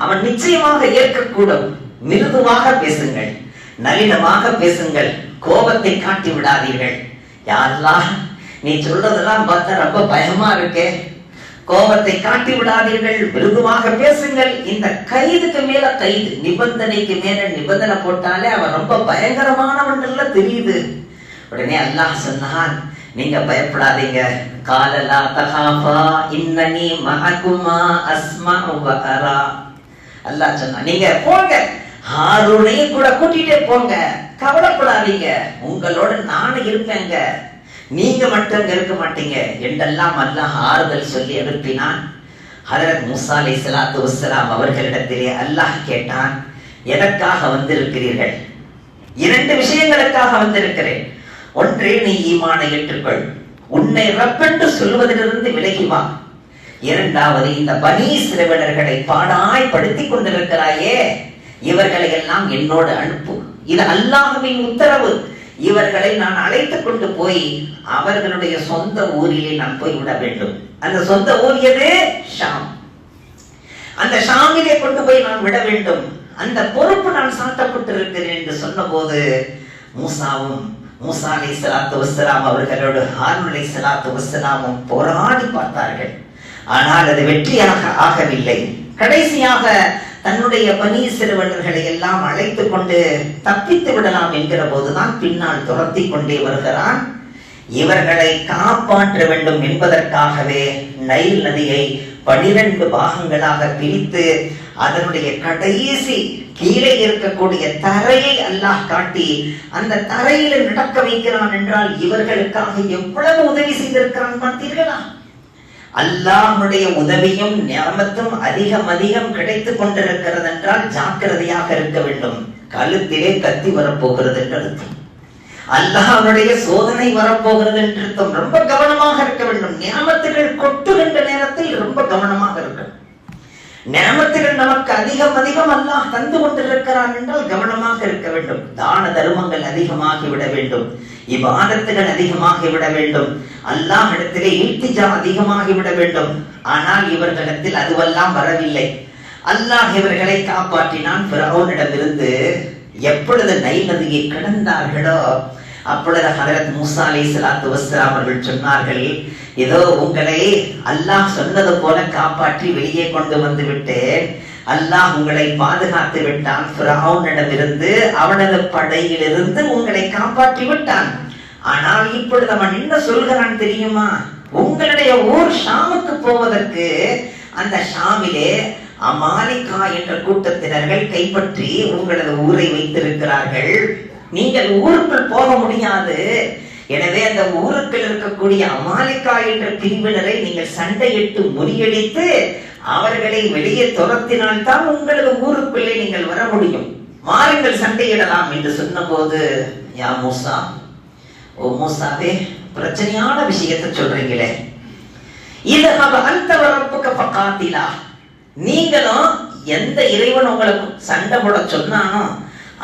அவன் நிச்சயமாக ஏற்கக்கூடும். மிருதுவாக பேசுங்கள், நளினமாக பேசுங்கள், கோபத்தை காட்டி விடாதீர்கள். யா அல்லாஹ், நீ சொல்றதெல்லாம் பார்த்தா ரொம்ப பயமா இருக்கே, கோபத்தை காட்டி விடாதீர்கள், மிருதுவாக பேசுங்கள். இந்த கைதுக்கு மேல கைது, நிபந்தனைக்கு மேல நிபந்தனை போட்டாலே அவன் ரொம்ப பயங்கரமானவன் தெரியுது. உடனே அல்லாஹ் சொன்னான், நீங்க பயப்படாதீங்க. காலலா தகாஃபா இன்னனி மஅகுமா அஸ்மஉ வ அரா. அல்லாஹ் சொன்னான், நீங்க போங்க, ஹாரூனை கூட கூட்டிட்டே போங்க, கவலைப்படாதீங்க, உங்களோட நானும் இருப்பேங்க. நீங்க மட்டும் இருக்க மாட்டீங்க என்றெல்லாம் அல்லாஹ் ஆறுதல் சொல்லி அனுப்பினான். ஹஜ்ரத் மூசா அலைஹிஸ்ஸலாத்து வஸ்ஸலாம் அவர்களிடத்திலே அல்லாஹ் கேட்டான், எதற்காக வந்திருக்கிறீர்கள்? 2 விஷயங்களுக்காக வந்திருக்கிறேன். ஒன்று, நீ ஈமானை ஏற்றுக்கொள், உன்னை ரப்பென்று சொல்வதிலிருந்து விலகி வா. 2வது, இந்த பனீ இஸ்ரவேலர்களை பாடாய் படுத்திக் கொண்டிருக்கிறாயே, இவர்களை எல்லாம் என்னோடு அனுப்பு. இது அல்லாஹ்வின் உத்தரவு. இவர்களை நான் அழைத்துக் கொண்டு போய் அவர்களுடைய சொந்த ஊரிலே நான் போய் விட வேண்டும். அந்த சொந்த ஊர் எது? ஷாம். அந்த ஷாமிலே கொண்டு போய் நான் விட வேண்டும். அந்த பொறுப்பு நான் சாட்டப்பட்டிருக்கிறேன் என்று சொன்னபோது மூசா அலைஹிஸ்ஸலாத்து வஸ்ஸலாம் அவர்களோடு ஹாரூன் அலைஹிஸ்ஸலாத்து வஸ்ஸலாமும் போராடி பார்த்தார்கள். ஆனால் அது வெற்றியாக ஆகவில்லை. கடைசியாக தன்னுடைய பனீ இஸ்ரவேலர்களை எல்லாம் அழைத்துக் கொண்டு தப்பித்து விடலாம் என்கிற போதுதான் பின்னால் துரத்தி கொண்டே வருகிறான். இவர்களை காப்பாற்ற வேண்டும் என்பதற்காகவே நைல் நதியை 12 பாகங்களாக பிரித்து அதனுடைய கடைசி கீழே இருக்கக்கூடிய தரையை அல்லாஹ் காட்டி அந்த தரையில நடக்க வைக்கிறான் என்றால் இவர்களுக்காக எவ்வளவு உதவி செய்திருக்கிறான் பார்த்தீர்களா? அல்லாஹ்வுடைய உதவியும் நியமத்தும் அதிகம் கிடைத்துக் கொண்டிருக்கிறது என்றால் ஜாக்கிரதையாக இருக்க வேண்டும். கழுத்திலே கத்தி வரப்போகிறது என்று அர்த்தம். அல்லாஹ்வுடைய சோதனை வரப்போகிறது என்று அர்த்தம். ரொம்ப கவனமாக இருக்க வேண்டும். நியமத்துகள் கொட்டுகின்ற நேரத்தில் ரொம்ப கவனமாக இருக்கணும். நியமத்துகள் நமக்கு அதிகம் அல்லாஹ் தந்து கொண்டிருக்கிறான் என்றால் கவனமாக இருக்க வேண்டும். தான தர்மங்கள் அதிகமாகி விட வேண்டும். இபாதத்துகள் அதிகமாகி விட வேண்டும். அல்லாஹ் இடத்திலே இல்திஜா அதிகமாகி விட வேண்டும். ஆனால் இவர்களிடத்தில் அதுவெல்லாம் வரவில்லை. அல்லாஹ் இவர்களை காப்பாற்றினான் ஃபிரௌனிடமிருந்து. எப்பொழுது நைல் நதியை கடந்தார்களோ அப்பொழுது ஹஜ்ரத் மூசா அலைஹிஸ்ஸலாத்து வஸ்ஸலாம் அவர்கள் சொன்னார்கள், இதோ உங்களை அல்லாஹ் சொன்னது போல காப்பாற்றி வெளியே கொண்டு வந்து விட்டேன். அல்லாஹ் உங்களை பாதுகாத்து விட்டான். ஃபிரௌனிடமிருந்து, அவனது படையிலிருந்து உங்களை காப்பாற்றி விட்டான். ஆனால் இப்பொழுது அவன் என்ன சொல்கிறான் தெரியுமா? உங்களுடைய ஊர் ஷாமுக்கு போவதற்கு அந்த ஷாமிலே அமாலிகா என்ற கூட்டத்தினர்கள் கைப்பற்றி உங்களது ஊரை வைத்திருக்கிறார்கள். நீங்கள் ஊருக்குள் போக முடியாது. எனவே அந்த ஊருக்குள் இருக்கக்கூடிய அமாலிகா என்ற பிரிவினரை நீங்கள் சண்டையிட்டு முறியடித்து அவர்களை வெளியே துரத்தினால் தான் உங்களது ஊருக்குள்ளே நீங்கள் வர முடியும். மாறுங்கள், சண்டையிடலாம் என்று சொன்ன போது, யா மூசா, ஓ மூசாவே, பிரச்சனையான விஷயத்தை சொல்றீங்களே, இது அந்த வரப்புக்கு பக்காத்திலா, நீங்களும் எந்த இறைவன் உங்களுக்கு சண்டை போட சொன்னானோ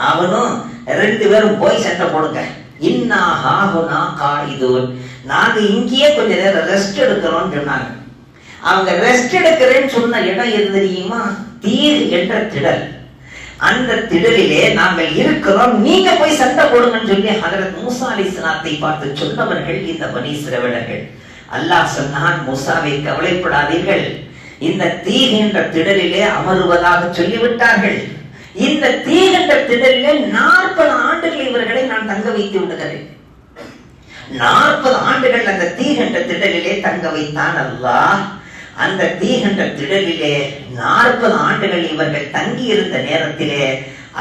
அவனும் 2 பேரும் போய் சண்டை போடுங்க. நாங்க இங்கேயே கொஞ்ச நேரம் ரெஸ்ட் எடுக்கிறோம் சொன்னாங்க. அவங்க ரெஸ்ட் எடுக்கிறேன்னு சொன்ன இடம் எது தெரியுமா? தீர் என்ற திடல். அந்த திடலிலே நாங்கள் இருக்கிறோம், நீங்க போய் சண்டை போடுங்கன்னு சொல்லி ஹஜ்ரத் மூசா அலைஹிஸ்ஸலாத்தை பார்த்து சொன்னவர்கள் இந்த பனீ இஸ்ரவேலர்கள். அல்லாஹ் சொன்னான், மூசாவை கவலைப்படாதீர்கள், இந்த தீர் என்ற திடலிலே அமருவதாக சொல்லிவிட்டார்கள். இந்த தீர் என்ற திடலிலே 40 ஆண்டுகள் இவர்களை நான் தங்க வைத்து விடுகிறேன். 40 ஆண்டுகள் அந்த தீர் என்ற திடலிலே தங்க வைத்தான் அல்லாஹ். அந்த தீர் என்ற திடலிலே 40 ஆண்டுகள் இவர்கள் தங்கி இருந்த நேரத்திலே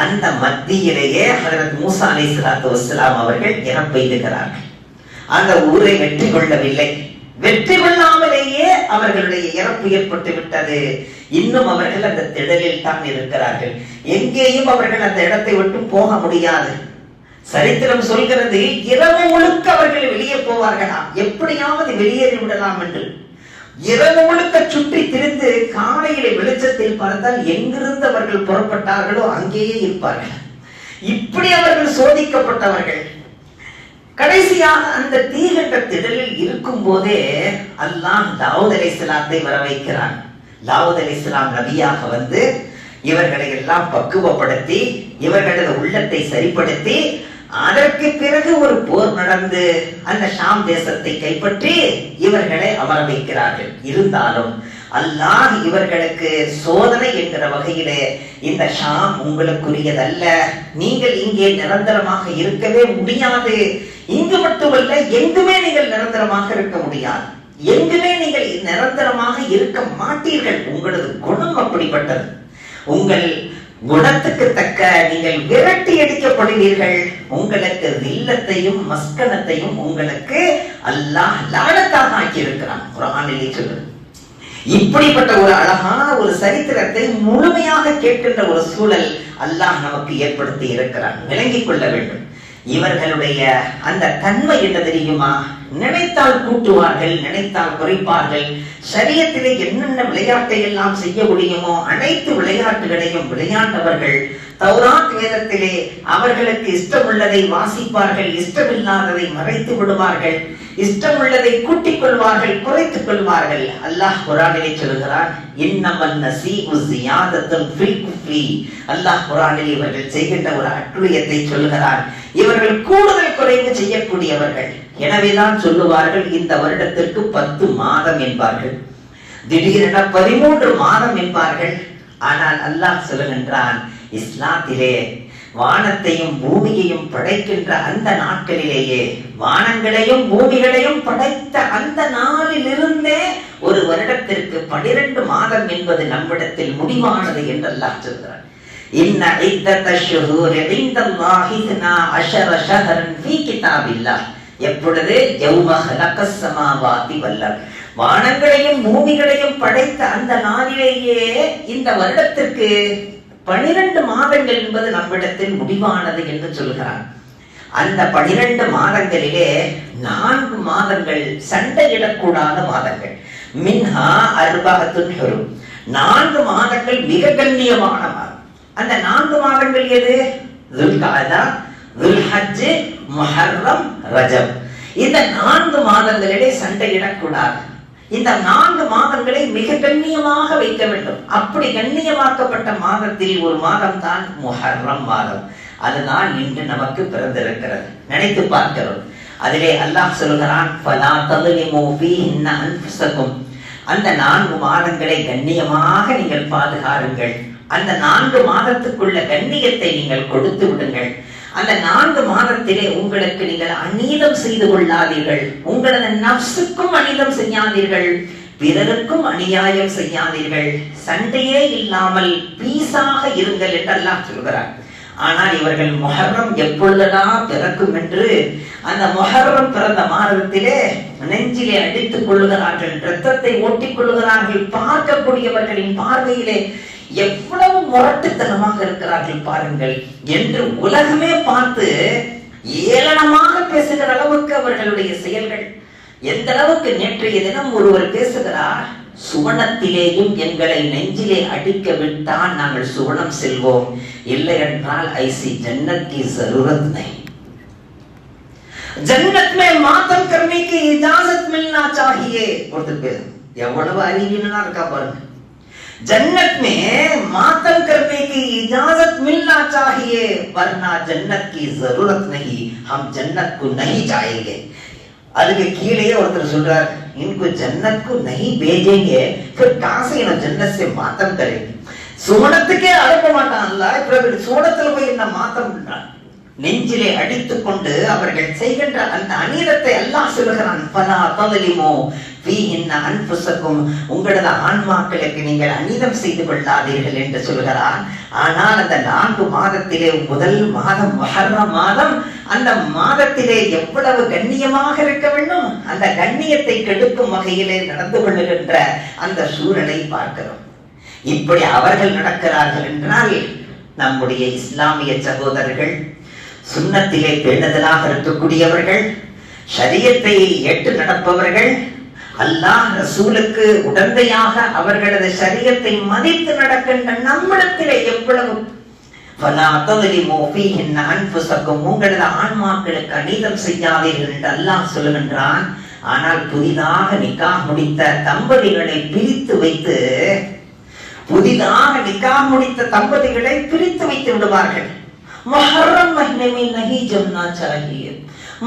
அந்த மத்தியிலேயே ஹஜ்ரத் மூசா அலைஹிஸ்ஸலாத்து வஸ்ஸலாம் அவர்கள் இறப்பெய்துகிறார்கள். அந்த ஊரை வெற்றி கொள்ளவில்லை. வெற்றி கொள்ளாமலேயே அவர்களுடைய இறப்பு ஏற்பட்டு விட்டது. இன்னும் அவர்கள் அந்த திடலில் தான் இருக்கிறார்கள். எங்கேயும் அவர்கள் அந்த இடத்தை விட்டு போக முடியாது. சரித்திரம் சொல்கிறது, இரவு முழுக்க அவர்கள் வெளியே போவார்களாம், எப்படியாவது வெளியேறி விடலாம் என்று. இரவு முழுக்க சுற்றி திரிந்து காலையிலே வெளிச்சத்தில் பார்த்தால் எங்கிருந்து அவர்கள் புறப்பட்டார்களோ அங்கேயே இருப்பார்கள். இப்படி அவர்கள் சோதிக்கப்பட்டவர்கள். கடைசியாக அந்த தீகண்ட திடலில் இருக்கும் போதே அல்லாஹ் தாவூத் அலைஹிஸ்ஸலாத்தை வர வைக்கிறான். தாவூத் அலைஹிஸ்ஸலாம் நபியாக வந்து இவர்களை எல்லாம் பக்குவப்படுத்தி இவர்களது உள்ளத்தை சரிப்படுத்தி அதற்கு பிறகு ஒரு போர் நடந்து அந்த ஷாம் தேசத்தை கைப்பற்றி இவர்களை அமர வைக்கிறார்கள். இருந்தாலும் அல்லாஹ் இவர்களுக்கு சோதனை என்கிற வகையிலே, இந்த ஷாம் உங்களுக்குரியதல்ல, நீங்கள் இங்கே நிரந்தரமாக இருக்கவே முடியாது. இங்கு மட்டுமல்ல, எங்குமே நீங்கள் நிரந்தரமாக இருக்க முடியாது. எங்குமே நீங்கள் நிரந்தரமாக இருக்க மாட்டீர்கள். உங்களது குணம் அப்படிப்பட்டது. உங்கள் குணத்துக்கு தக்க நீங்கள் விரட்டி அடிக்கப்படுவீர்கள். உங்களுக்கு இல்லத்தையும் மஸ்கனத்தையும் உங்களுக்கு அல்லாஹ் லானத்தாக ஆக்கி இருக்கிறான். குர்ஆனிலே சொல்லுது. இப்படிப்பட்ட ஒரு அழகான ஒரு சரித்திரத்தை முழுமையாக கேட்கின்ற ஒரு சூழல் அல்லாஹ் நமக்கு ஏற்படுத்தி இருக்கிறான். விளங்கிக் கொள்ள வேண்டும். இவர்களுடைய அந்த தன்மை என்ன தெரியுமா? நினைத்தால் கூட்டுவார்கள், நினைத்தால் குறைப்பார்கள். ஷரியத்திலே என்னென்ன விளையாட்டை எல்லாம் செய்ய முடியுமோ அனைத்து விளையாட்டுகளையும் விளையாண்டவர்கள். தௌராத் வேதத்திலே அவர்களுக்கு இஷ்டமுள்ளதை வாசிப்பார்கள், இஷ்டமில்லாததை மறைத்து விடுவார்கள், இஷ்டமுள்ளதை கூட்டிக் கொள்வார்கள், குறைத்துக் கொள்வார்கள். அல்லாஹ் குர்ஆனிலே சொல்கிறான், இன்னமல் நஸீஉ ஸியாதத்துன் ஃபில் குஃப்ரி. அல்லாஹ் குர்ஆனிலே இவர்கள் செய்கின்ற ஒரு அட்டுழியத்தை சொல்கிறான். இவர்கள் கூடுதல் குறைவு செய்யக்கூடியவர்கள். எனவேதான் சொல்லுவார்கள் இந்த வருடத்திற்கு 10 மாதம் என்பார்கள், திடீரென 13 மாதம் என்பார்கள். ஆனால் அல்லாஹ் சொல்லுகின்றான், இஸ்லாத்திலே வானத்தையும் பூமியையும் படைக்கின்ற அந்த நாட்களிலேயே, வானங்களையும் பூமிகளையும் படைத்த அந்த நாளிலிருந்தே ஒரு வருடத்திற்கு 12 மாதம் என்பது நம்மிடத்தில் முடிவானது என்று அல்லாஹ் சொல்கிறார். இன்ன இத்தத்தஷ் ஷுஹூரி இன்தல்லாஹி 12 ஷஹரன் ஃபீ கிதாபில்லாஹ். எப்பொழுது யௌம ஹலகஸ் ஸமாவாதி வல் அர்த், வானங்களையும் பூமிகளையும் படைத்த அந்த நாளிலேயே இந்த வருடத்திற்கு 12 மாதங்கள் என்பது நம்மிடத்தில் முடிவானது என்று சொல்கிறான். அந்த 12 மாதங்களிலே 4 மாதங்கள் சண்டையிடக்கூடாத மாதங்கள். மின்ஹா அர்பஅத்துன் ஹுரும், 4 மாதங்கள் மிக கண்ணியமான மாதம். அந்த 4 மாதங்கள் எது? துல்காதா, துல்ஹஜ், முஹர்ரம், ரஜப். இந்த 4 மாதங்களிலே சண்டையிடக்கூடாது. இந்த 4 மாதங்களை மிக கண்ணியமாக வைக்க வேண்டும். அப்படி கண்ணியமாக்கப்பட்ட மாதத்தில் ஒரு மாதம் தான் முஹர்ரம் மாதம். அதுதான் இன்று நமக்கு பிறந்திருக்கிறது. நினைத்து பார்க்கிறோம். அதிலே அல்லாஹ் சொல்கிறான், ஃபலா தظلموا فيهن انفسكم. அந்த 4 மாதங்களை கண்ணியமாக நீங்கள் பாதுகாருங்கள். அந்த 4 மாதத்துக்குள்ள கண்ணியத்தை நீங்கள் கொடுத்து விடுங்கள். அந்த 4 மாதத்திலே உங்களுக்கு நீங்கள் அநீதம் செய்து கொள்ளாதீர்கள். உங்களது நஃப்ஸுக்கும் அநீதம் செய்யாதீர்கள், பிறருக்கும் அநியாயம் செய்யாதீர்கள், சண்டையே இல்லாமல் பீஸாக இருங்கள் என்று அல்லாஹ் சொல்கிறார். ஆனால் இவர்கள் முஹர்ரம் எப்பொழுதெல்லாம் பிறக்கும் என்று அந்த முஹர்ரம் பிறந்த மாதத்திலே நெஞ்சிலே அடித்துக் கொள்ளுகிறார்கள், இரத்தத்தை ஓட்டிக் கொள்ளுகிறார்கள். பார்க்கக்கூடியவர்களின் பார்வையிலே எவ்வளவு முரட்டுத்தனமாக இருக்கிறார்கள் பாருங்கள் என்று உலகமே பார்த்து ஏளனமாக பேசுகிற அளவுக்கு அவர்களுடைய செயல்கள். எந்த அளவுக்கு நேற்றைய தினம் ஒருவர் பேசுகிறார், சுவனத்திலேயும் எங்களை நெஞ்சிலே அடிக்க விட்டால் நாங்கள் சுவனம் செல்வோம், இல்லை என்றால் ஐசி ஜன்னத் கி ज़रूरत नहीं, ஜன்னத் में मातम करने की इजाजत मिलना चाहिए. ஒருத்தர் பேர் எவ்வளவு அறிவினா இருக்கா பாருங்க. जन्नत में मातम करने की इजाजत मिलना चाहिए, वरना जन्नत की जरूरत नहीं, हम जन्नत को नहीं जाएंगे. அதுக்கு கீழே ஒருத்தர் சொல்றார், इनको जन्नत को नहीं भेजेंगे, फिर कहां से इन्हें जन्नत से मातम करेंगे. சுவனத்துக்கே அனுப்ப மாட்டான் அல்லாஹ், இப்ப சுவனத்துல போய் என்ன மாத்தம் பண்றான்? நெஞ்சிலே அடித்துக் கொண்டு அவர்கள் செய்கின்ற அந்த அநீதத்தை அல்லாஹ் சொல்கிறான், ஃபலா தظلموا فيهن انفسكم. உங்களது ஆன்மாக்களுக்கு நீங்கள் அநீதம் செய்து கொள்ளாதீர்கள் என்று சொல்கிறான். ஆனால் அந்த 4 மாதத்திலே முதல் மாதம் முஹர்ரம் மாதம், அந்த மாதத்திலே எவ்வளவு கண்ணியமாக இருக்க வேண்டும், அந்த கண்ணியத்தை கெடுக்கும் வகையிலே நடந்து கொள்ளுகின்ற அந்த சூழலை பார்க்கிறோம். இப்படி அவர்கள் நடக்கிறார்கள் என்றால் நம்முடைய இஸ்லாமிய சகோதரர்கள், சுன்னத்திலே பேணுதலாக இருக்கக்கூடியவர்கள், ஷரியத்தை ஏற்று நடப்பவர்கள், அல்லாஹ் ரசூலுக்கு உடந்தையாக அவர்களது ஷரியத்தை மதித்து நடக்கின்ற நம்மிடத்திலே எவ்வளவு ஃபலா தظلموا فيهن انفسكم, உங்களது ஆன்மாக்களுக்கு அநீதம் செய்யாதீர்கள் என்று அல்லாஹ் சொல்லுகின்றான். ஆனால் புதிதாக நிக்காஹ் முடித்த தம்பதிகளை பிரித்து வைத்து, புதிதாக நிக்காஹ் முடித்த தம்பதிகளை பிரித்து வைத்து விடுவார்கள். முஹர்ரம் மஹீனே में नहीं जमना चाहिए,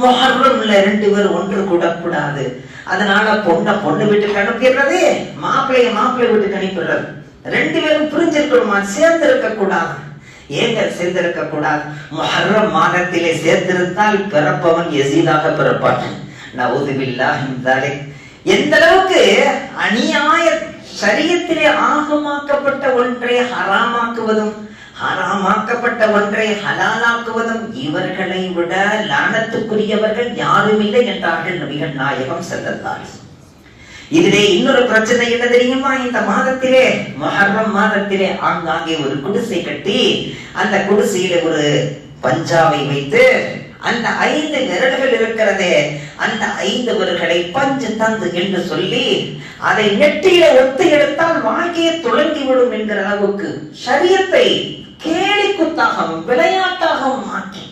முஹர்ரம்ல 2 பேர் ஒன்று கூட கூடாது. அதனால பொண்ணு வீட்டுக்கு அனுப்பிடுறது, மாப்பிள்ளை வீட்டுக்கு அனுப்பிடுறது. 2 பேரும் பிரிஞ்சிருக்கணுமா, சேர்ந்து இருக்க கூடாது. ஏங்க சேர்ந்திருக்க கூடாது? முஹர்ரம் மாதத்திலே சேர்ந்திருந்தால் பிறப்பவன் யஸீதாக பிறப்பான். நஊது பில்லாஹி மின் ஸாலிக். எந்த அளவுக்கு அநியாய ஷரியத்திலே ஆகமாக்கப்பட்ட ஒன்றை ஹராமாக்குவதும், ஹராமாக்கப்பட்ட ஒன்றை ஹலாலாக்குவதும் இவர்களை விட லானத்துக்குரியவர்கள் யாரும் இல்லை என்றார்கள் நபிகள் நாயகம் ஸல்லல்லாஹு அலைஹி வஸல்லம். இதிலே இன்னொரு பிரச்சனை என்ன தெரியுமா? இந்த மாதத்திலே, முஹர்ரம் மாதத்திலே ஆங்காங்கே ஒரு குடிசை கட்டி அந்த குடிசையில ஒரு பஞ்சாவை வைத்து அந்த 5 விரல்கள் இருக்கிறதே, அந்த 5 விரல்களை பஞ்சு தந்து என்று சொல்லி அதை நெற்றியில ஒத்து எடுத்தால் வாழ்க்கையை தொடங்கிவிடும் என்கிற அளவுக்கு ஷரியத்தை கேலிக்குத்தாகவும் விளையாட்டாகவும் மாற்றி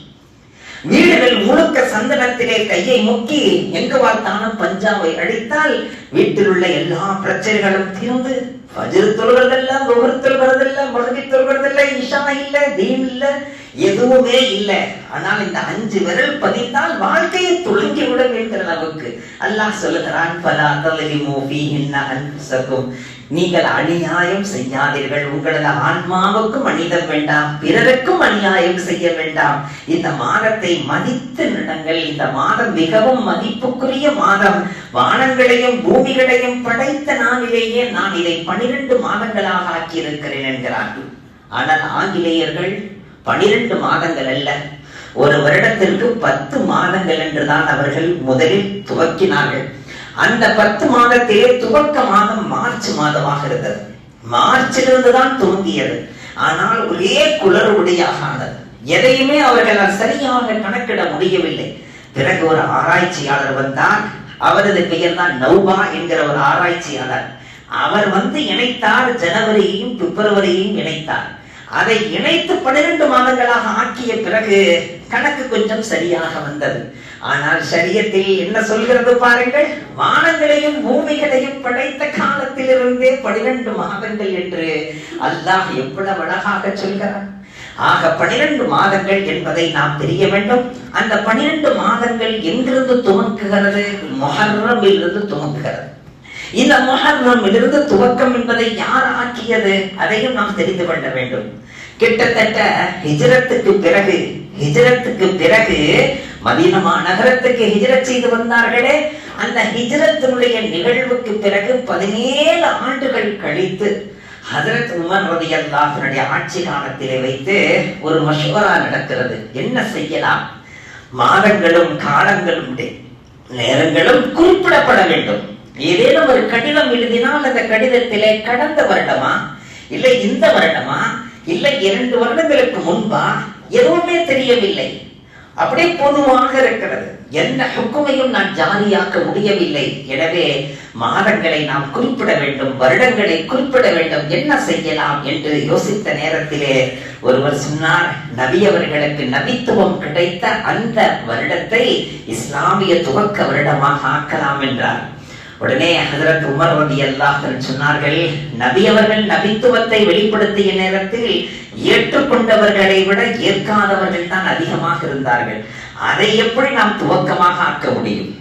வீடுகள் முழுக்க சந்தனத்திலே கையை முக்கி எங்கு பார்த்தாலும் பஞ்சாவை அடித்தால் வீட்டில் உள்ள எல்லா பிரச்சனைகளும் தீர்ந்து ஃபஜ்ர் தொழுகிறதில்ல, லுஹர் தொழுகிறதில்ல, மக்ரிப் தொழுகிறதில்ல, இஷா இல்ல, தீன் இல்ல, எதுவுமே இல்லை. ஆனால் இந்த 5 விரல் பதித்தால் வாழ்க்கையை துளங்கி விடும் என்கிற அளவுக்கு அல்லாஹ் சொல்லுகிறான், ஃபலா தலிமு ஃபீஹின்ன அன்ஃபுஸகும், நீங்கள் அநியாயம் செய்யாதீர்கள், உங்களது ஆன்மாவுக்கும் அநிதம் வேண்டாம், பிறருக்கும் அநியாயம் செய்ய வேண்டாம். இந்த மாதத்தை மதித்து நடங்கள். இந்த மாதம் மிகவும் மதிப்புக்குரிய மாதம். வானங்களையும் பூமிகளையும் படைத்த நாளிலேயே நான் இதை 12 மாதங்களாக ஆக்கி இருக்கிறேன் என்கிறார்கள். ஆனால் ஆங்கிலேயர்கள் 12 மாதங்கள் அல்ல, ஒரு வருடத்திற்கு 10 மாதங்கள் என்றுதான் அவர்கள் முதலில் துவக்கினார்கள். அந்த 10 மாதத்திலே துவக்க மாதம் மார்ச் மாதமாக இருந்தது. மார்ச்சிலிருந்து தான் துவங்கியது. ஆனால் ஒரே குளறுபடியாக ஆனது. எதையுமே அவர்களால் சரியாக கணக்கிட முடியவில்லை. பிறகு ஒரு ஆராய்ச்சியாளர் வந்தார். அவரது பெயர் தான் நௌபா என்கிற ஒரு ஆராய்ச்சியாளர். அவர் இணைத்தார், ஜனவரியையும் பிப்ரவரியையும் இணைத்தார். அதை இணைத்து 12 மாதங்களாக ஆக்கிய பிறகு கணக்கு கொஞ்சம் சரியாக வந்தது. ஆனால் ஷரியத்தில் என்ன சொல்கிறது பாருங்கள், வானங்களையும் பூமிகளையும் படைத்த காலத்திலிருந்தே 12 மாதங்கள் என்று அல்லாஹ் எவ்வளவு அழகாக சொல்கிறார். ஆக 12 மாதங்கள் என்பதை நாம் தெரிய வேண்டும். அந்த 12 மாதங்கள் எங்கிருந்து துவங்குகிறது? முஹர்ரமில் இருந்து துவங்குகிறது. இந்த முஹர்ரமிலிருந்து துவக்கம் என்பதை யார் ஆக்கியது? அதையும் நாம் தெரிந்து கொள்ள வேண்டும். கிட்டத்தட்ட ஹிஜ்ரத்துக்கு பிறகு மதீனா நகரத்துக்கு ஹிஜ்ரத் செய்து வந்தார்களே, அந்த ஹிஜ்ரத்தினுடைய நிகழ்வுக்கு பிறகு 17 ஆண்டுகள் கழித்து ஹஜ்ரத் உமர் ரலியல்லாஹு அன்ஹு ஆட்சி காலத்திலே வைத்து ஒரு மஷ்வரா நடக்கிறது. என்ன செய்யலாம்? மாதங்களும் காலங்களும் நேரங்களும் குறிப்பிடப்பட வேண்டும். ஏதேனும் ஒரு கடிதம் எழுதினால் அந்த கடிதத்திலே கடந்த வருடமா, இல்லை இந்த வருடமா, இல்லை 2 வருடங்களுக்கு முன்பா, எதுவுமே தெரியவில்லை. அப்படியே பொதுவாக இருக்கிறது. எந்த ஹுக்குமையும் நான் ஜாரியாக்க முடியவில்லை. எனவே மாதங்களை நாம் குறிப்பிட வேண்டும், வருடங்களை குறிப்பிட வேண்டும். என்ன செய்யலாம் என்று யோசித்த நேரத்திலே ஒருவர் சொன்னார், நபி அவர்களுக்கு நபித்துவம் கிடைத்த அந்த வருடத்தை இஸ்லாமிய துவக்க வருடமாக ஆக்கலாம் என்றார். உடனே ஹஜ்ரத் உமர் ரலியல்லாஹு அன்ஹு சொன்னார்கள், நபி அவர்கள் நபித்துவத்தை வெளிப்படுத்திய நேரத்தில் ஏற்றுக்கொண்டவர்களை விட ஏற்காதவர்கள் தான் அதிகமாக இருந்தார்கள். அதை எப்படி நாம் துவக்கமாக ஆக்க முடியும்?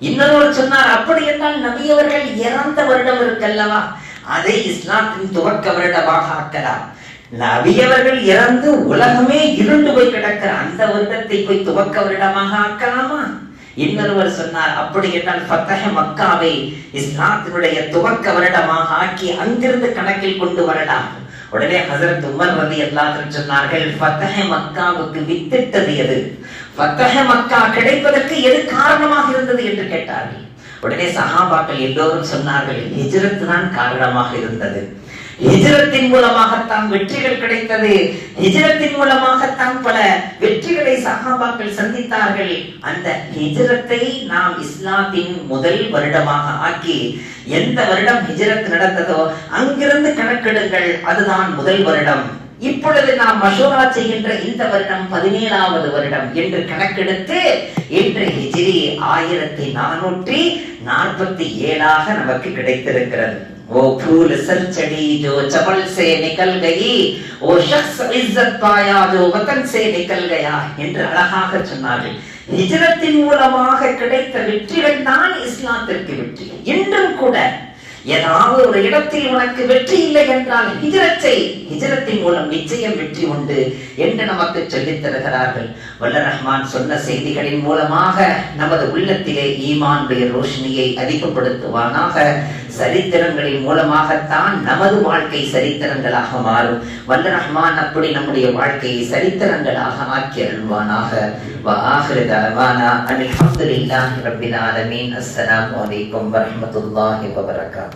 இன்னொருவர் சொன்னார், அப்படி என்றால் நபி அவர்கள் இறந்த வருடம் இருக்கல்லவா, அதை இஸ்லாத்தின் துவக்க வருடமாக ஆக்கலாம். நபி அவர்கள் இறந்து உலகமே இருண்டு போய் கிடக்கிற அந்த வருடத்தை போய் துவக்க வருடமாக ஆக்கலாமா? இன்னொருவர் சொன்னார், அப்படி என்றால் ஃபத்ஹ் மக்காவை இஸ்லாத்தினுடைய துவக்க வருடமாக ஆக்கி அங்கிருந்து கணக்கில் கொண்டு வரலாம். உடனே ஹஜ்ரத் உமர் ரலியல்லாஹு அன்ஹு சொன்னார்கள், ஃபத்ஹ் மக்காவுக்கு வித்திட்டது எது? ஃபத்ஹ் மக்கா கிடைப்பதற்கு எது காரணமாக இருந்தது என்று கேட்டார்கள். உடனே சஹாபாக்கள் எல்லோரும் சொன்னார்கள், ஹிஜ்ரத் தான் காரணமாக இருந்தது. ஹிஜ்ரத்தின் மூலமாகத்தான் வெற்றிகள் கிடைத்தது. ஹிஜ்ரத்தின் மூலமாகத்தான் பல வெற்றிகளை சஹாபாக்கள் சந்தித்தார்கள். அந்த ஹிஜ்ரத்தை நாம் இஸ்லாத்தின் முதல் வருடமாக ஆக்கி, எந்த வருடம் ஹிஜ்ரத் நடந்ததோ அங்கிருந்து கணக்கெடுங்கள், அதுதான் முதல் வருடம். இப்பொழுது நாம் மஷூரா செய்கின்ற இந்த வருடம் 17வது வருடம் என்று கணக்கெடுத்து இன்று ஹிஜ்ரி 1447 நமக்கு கிடைத்திருக்கிறது. वो फूल सर चढ़ी जो चपल से निकल गई, वो शख्स इज्जत पाया जो वतन से निकल गया என்று அழகாக சொன்னார்கள். ஹிஜ்ரத்தின் மூலமாக கிடைத்த வெற்றிகள் தான் இஸ்லாத்திற்கு வெற்றி. இன்றும் கூட ஏதாவது ஒரு இடத்தில் உனக்கு வெற்றி இல்லை என்றால் ஹிஜ்ரத் செய், ஹிஜ்ரத்தின் மூலம் நிச்சயம் வெற்றி உண்டு என்று நமக்கு சொல்லித் தருகிறார்கள். வல்ல ரஹ்மான் சொன்ன செய்திகளின் மூலமாக நமது உள்ளத்திலே ஈமானுடைய ரோஷினியை அதிகப்படுத்துவானாக. சரித்திரங்களின் மூலமாகத்தான் நமது வாழ்க்கை சரித்திரங்களாக மாறும். வல்ல ரஹ்மான் அப்படி நம்முடைய வாழ்க்கையை சரித்திரங்களாக ஆக்கி அருள்வானாக. வஆகிரு தஅவானா அல்ஹம்துலில்லாஹி ரப்பில் ஆலமீன். அஸ்ஸலாமு அலைக்கும் வரஹ்மத்துல்லாஹி வபரகாத்துஹு.